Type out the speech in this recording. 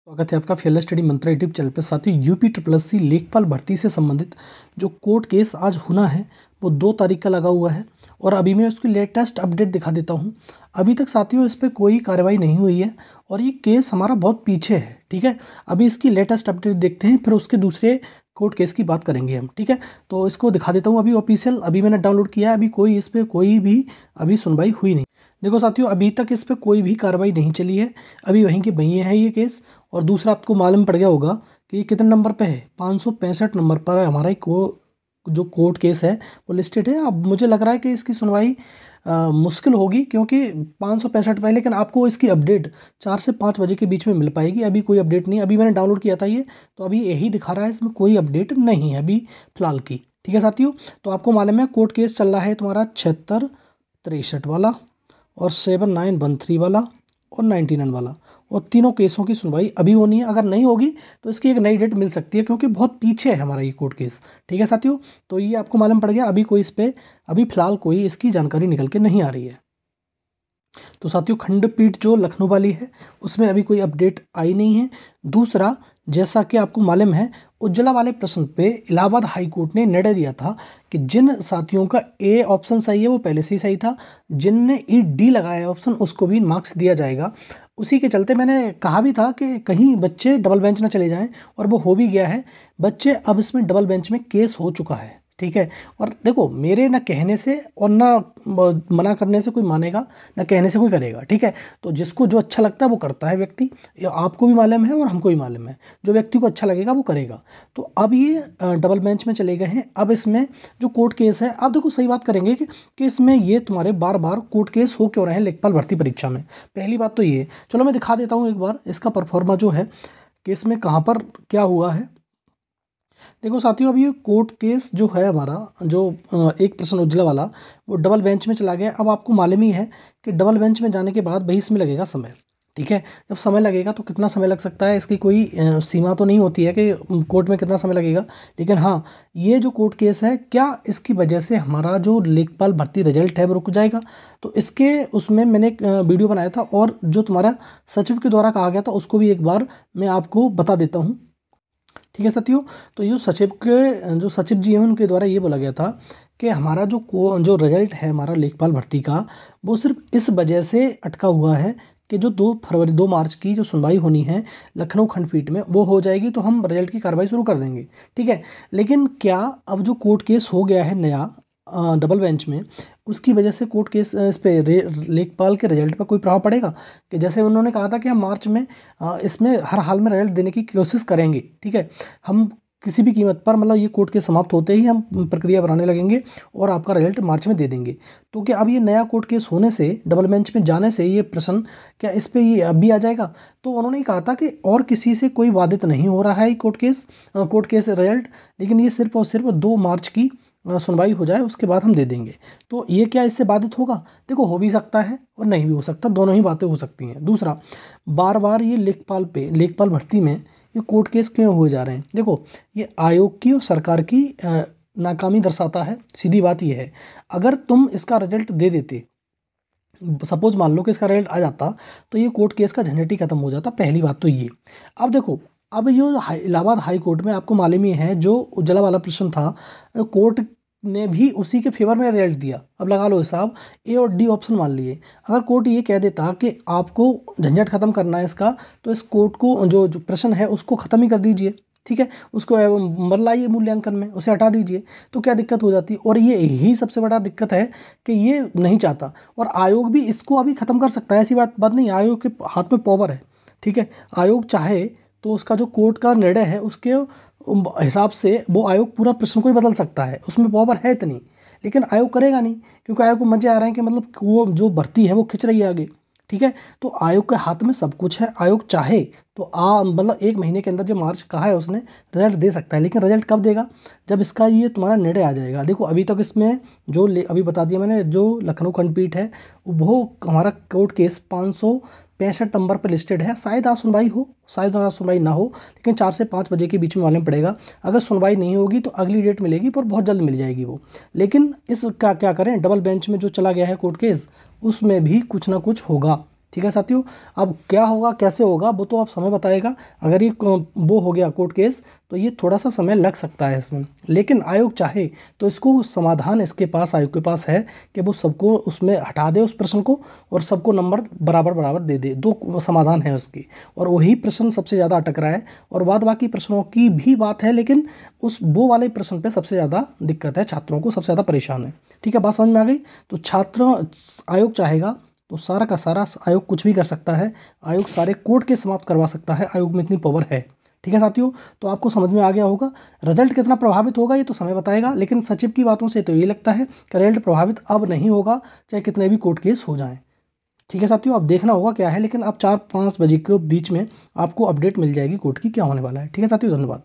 स्वागत है आपका फेयर स्टडी मंत्रा यूट्यूब चैनल पर। साथियों, यूपी ट्रिपल एससी लेखपाल भर्ती से संबंधित जो कोर्ट केस आज होना है वो 2 तारीख का लगा हुआ है और अभी मैं उसकी लेटेस्ट अपडेट दिखा देता हूँ। अभी तक साथियों इस पर कोई कार्रवाई नहीं हुई है और ये केस हमारा बहुत पीछे है। ठीक है, अभी इसकी लेटेस्ट अपडेट देखते हैं, फिर उसके दूसरे कोर्ट केस की बात करेंगे हम। ठीक है, तो इसको दिखा देता हूँ। अभी ऑफिशियल अभी मैंने डाउनलोड किया है, अभी कोई इस पर कोई भी अभी सुनवाई हुई नहीं। देखो साथियों, अभी तक इस पर कोई भी कार्रवाई नहीं चली है, अभी वहीं के वहीं है ये केस। और दूसरा, आपको मालूम पड़ गया होगा कि ये कितने नंबर पे है, 565 नंबर पर हमारा जो कोर्ट केस है वो लिस्टेड है। अब मुझे लग रहा है कि इसकी सुनवाई मुश्किल होगी, क्योंकि 565 पे, लेकिन आपको इसकी अपडेट 4 से 5 बजे के बीच में मिल पाएगी। अभी कोई अपडेट नहीं, अभी मैंने डाउनलोड किया था ये, तो अभी यही दिखा रहा है, इसमें कोई अपडेट नहीं है अभी फिलहाल की। ठीक है साथियों, तो आपको मालूम है कोर्ट केस चल रहा है तुम्हारा 7663 वाला और 7913 वाला और 99 वाला, और तीनों केसों की सुनवाई अभी होनी है। अगर नहीं होगी तो इसकी एक नई डेट मिल सकती है, क्योंकि बहुत पीछे है हमारा ये कोर्ट केस। ठीक है साथियों, तो ये आपको मालूम पड़ गया। अभी कोई इस पर अभी फिलहाल कोई इसकी जानकारी निकल के नहीं आ रही है। तो साथियों, खंडपीठ जो लखनऊ वाली है उसमें अभी कोई अपडेट आई नहीं है। दूसरा, जैसा कि आपको मालूम है, उज्ज्वला वाले प्रश्न पे इलाहाबाद हाई कोर्ट ने निर्णय दिया था कि जिन साथियों का ए ऑप्शन सही है वो पहले से ही सही था, जिनने ई डी लगाया है ऑप्शन उसको भी मार्क्स दिया जाएगा। उसी के चलते मैंने कहा भी था कि कहीं बच्चे डबल बेंच ना चले जाएं, और वो हो भी गया है। बच्चे अब इसमें डबल बेंच में केस हो चुका है। ठीक है, और देखो, मेरे ना कहने से और ना मना करने से कोई मानेगा, ना कहने से कोई करेगा। ठीक है, तो जिसको जो अच्छा लगता है वो करता है व्यक्ति, ये आपको भी मालूम है और हमको भी मालूम है। जो व्यक्ति को अच्छा लगेगा वो करेगा। तो अब ये डबल बेंच में चले गए हैं। अब इसमें जो कोर्ट केस है, अब देखो सही बात करेंगे कि इसमें ये तुम्हारे बार बार कोर्ट केस हो क्यों रहे हैं लेखपाल भर्ती परीक्षा में। पहली बात तो ये, चलो मैं दिखा देता हूँ एक बार इसका परफॉर्मा जो है केस में कहाँ पर क्या हुआ है। देखो साथियों, अब ये कोर्ट केस जो है हमारा, जो एक प्रश्न उज्ज्वला वाला, वो डबल बेंच में चला गया। अब आपको मालूम ही है कि डबल बेंच में जाने के बाद भाई इसमें लगेगा समय। ठीक है, जब समय लगेगा तो कितना समय लग सकता है, इसकी कोई सीमा तो नहीं होती है कि कोर्ट में कितना समय लगेगा। लेकिन हाँ, ये जो कोर्ट केस है, क्या इसकी वजह से हमारा जो लेखपाल भर्ती रिजल्ट है वो रुक जाएगा? तो इसके उसमें मैंने एक वीडियो बनाया था, और जो तुम्हारा सचिव के द्वारा कहा गया था उसको भी एक बार मैं आपको बता देता हूँ। ठीक है साथियों, तो ये जो सचिव जी हैं उनके द्वारा ये बोला गया था कि हमारा जो रिजल्ट है हमारा लेखपाल भर्ती का, वो सिर्फ इस वजह से अटका हुआ है कि जो 2 मार्च की जो सुनवाई होनी है लखनऊ खंडपीठ में, वो हो जाएगी तो हम रिजल्ट की कार्रवाई शुरू कर देंगे। ठीक है, लेकिन क्या अब जो कोर्ट केस हो गया है नया डबल बेंच में, उसकी वजह से कोर्ट केस इस पे लेखपाल के रिजल्ट पर कोई प्रभाव पड़ेगा? कि जैसे उन्होंने कहा था कि हम मार्च में इसमें हर हाल में रिजल्ट देने की कोशिश करेंगे। ठीक है, हम किसी भी कीमत पर, मतलब ये कोर्ट केस समाप्त होते ही हम प्रक्रिया बनाने लगेंगे और आपका रिजल्ट मार्च में दे देंगे। तो क्या अब ये नया कोर्ट केस होने से, डबल बेंच में जाने से ये प्रश्न क्या इस पे ये अब भी आ जाएगा? तो उन्होंने कहा था कि और किसी से कोई वादित नहीं हो रहा है कोर्ट केस रिजल्ट, लेकिन ये सिर्फ और सिर्फ 2 मार्च की सुनवाई हो जाए उसके बाद हम दे देंगे। तो ये क्या इससे बाधित होगा? देखो, हो भी सकता है और नहीं भी हो सकता, दोनों ही बातें हो सकती हैं। दूसरा, बार बार ये लेखपाल भर्ती में ये कोर्ट केस क्यों हुए जा रहे हैं? देखो, ये आयोग की और सरकार की नाकामी दर्शाता है। सीधी बात ये है, अगर तुम इसका रिजल्ट दे देते, सपोज मान लो कि इसका रिजल्ट आ जाता, तो ये कोर्ट केस का झंझट ही खत्म हो जाता। पहली बात तो ये। अब देखो, अब ये इलाहाबाद हाई कोर्ट में आपको मालूम ही है, जो उज्ज्वला वाला प्रश्न था, कोर्ट ने भी उसी के फेवर में रिजल्ट दिया। अब लगा लो हिसाब, ए और डी ऑप्शन मान लिए। अगर कोर्ट ये कह देता कि आपको झंझट खत्म करना है इसका, तो इस कोर्ट को जो प्रश्न है उसको ख़त्म ही कर दीजिए। ठीक है, उसको बदलाइए मूल्यांकन में, उसे हटा दीजिए, तो क्या दिक्कत हो जाती? और ये ही सबसे बड़ा दिक्कत है कि ये नहीं चाहता, और आयोग भी इसको अभी ख़त्म कर सकता है, ऐसी बात नहीं। आयोग के हाथ में पावर है। ठीक है, आयोग चाहे तो उसका जो कोर्ट का निर्णय है उसके हिसाब से वो आयोग पूरा प्रश्न को ही बदल सकता है, उसमें पावर है इतनी। लेकिन आयोग करेगा नहीं, क्योंकि आयोग को मजे आ रहे हैं कि मतलब वो जो भर्ती है वो खिंच रही है आगे। ठीक है, तो आयोग के हाथ में सब कुछ है। आयोग चाहे तो मतलब 1 महीने के अंदर, जो मार्च कहा है उसने, रिजल्ट दे सकता है। लेकिन रिजल्ट कब देगा? जब इसका ये तुम्हारा निर्णय आ जाएगा। देखो, अभी तक इसमें जो अभी बता दिया मैंने, जो लखनऊ खंडपीठ है वो हमारा कोर्ट केस 565 नंबर पर लिस्टेड है। शायद आज सुनवाई हो, शायद आज सुनवाई ना हो, लेकिन 4 से 5 बजे के बीच में मालूम पड़ेगा। अगर सुनवाई नहीं होगी तो अगली डेट मिलेगी, पर बहुत जल्द मिल जाएगी वो। लेकिन इसका क्या करें, डबल बेंच में जो चला गया है कोर्ट केस, उसमें भी कुछ ना कुछ होगा। ठीक है साथियों। अब क्या होगा कैसे होगा वो तो आप समय बताएगा। अगर ये वो हो गया कोर्ट केस तो ये थोड़ा सा समय लग सकता है इसमें, लेकिन आयोग चाहे तो इसको समाधान इसके पास, आयोग के पास है कि वो सबको उसमें हटा दे उस प्रश्न को और सबको नंबर बराबर बराबर दे दे। दो समाधान है उसकी, और वही प्रश्न सबसे ज़्यादा अटक रहा है। और बाद बाकी प्रश्नों की भी बात है, लेकिन उस वो वाले प्रश्न पे सबसे ज़्यादा दिक्कत है, छात्रों को सबसे ज़्यादा परेशान है। ठीक है, बात समझ में आ गई। तो छात्र आयोग चाहेगा तो सारा का सारा आयोग कुछ भी कर सकता है। आयोग सारे कोर्ट के समाप्त करवा सकता है, आयोग में इतनी पावर है। ठीक है साथियों, तो आपको समझ में आ गया होगा। रिजल्ट कितना प्रभावित होगा ये तो समय बताएगा, लेकिन सचिव की बातों से तो ये लगता है कि रिजल्ट प्रभावित अब नहीं होगा, चाहे कितने भी कोर्ट केस हो जाएं। ठीक है साथियों, अब देखना होगा क्या है, लेकिन अब 4-5 बजे के बीच में आपको अपडेट मिल जाएगी कोर्ट की क्या होने वाला है। ठीक है साथियों, धन्यवाद।